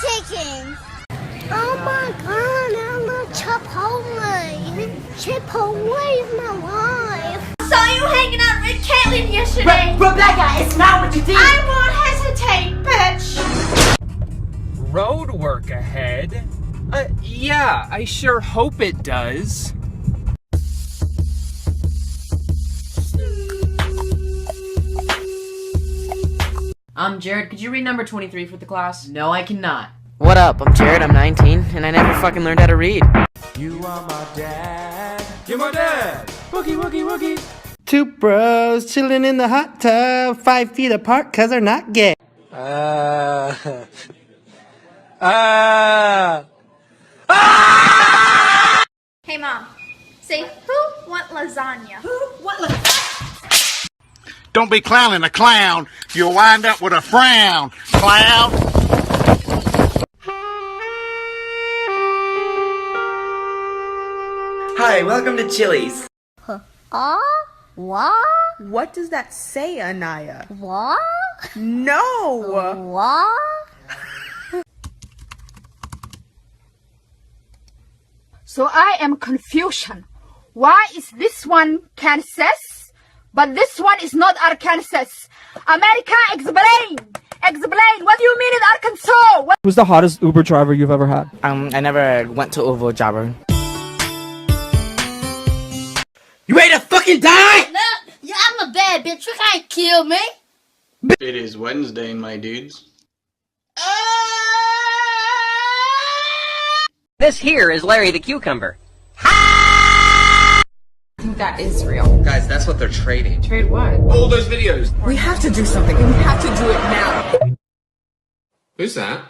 chicken. Oh my god, I love Chipotle. Chipotle is my life. I saw you hanging out with Caitlin yesterday. Rebecca, it's not what you think. I won't hesitate, bitch. Road work ahead? Yeah, I sure hope it does. Jared, could you read number 23 for the class? No, I cannot. What up? I'm Jared, I'm 19, and I never fucking learned how to read. You are my dad. You're my dad. Boogie, woogie, woogie. Two bros chilling in the hot tub, 5 feet apart cause they're not gay. Hey, Mom. Say, who want lasagna? Don't be clowning a clown. You'll wind up with a frown. Clown. Hi, welcome to Chili's. What? What does that say, Anaya? What? No! What? So I am confusion. Why is this one Kansas, but this one is not Arkansas? America, explain! Explain! What do you mean in Arkansas? Who's the hottest Uber driver you've ever had? I never went to Uber driver. You ready to fucking die? No, yeah, I'm a bad bitch. You can't kill me. It is Wednesday, my dudes. This here is Larry the Cucumber. I think that is real. Guys, that's what they're trading. Trade what? All those videos. We have to do something, and we have to do it now. Who's that?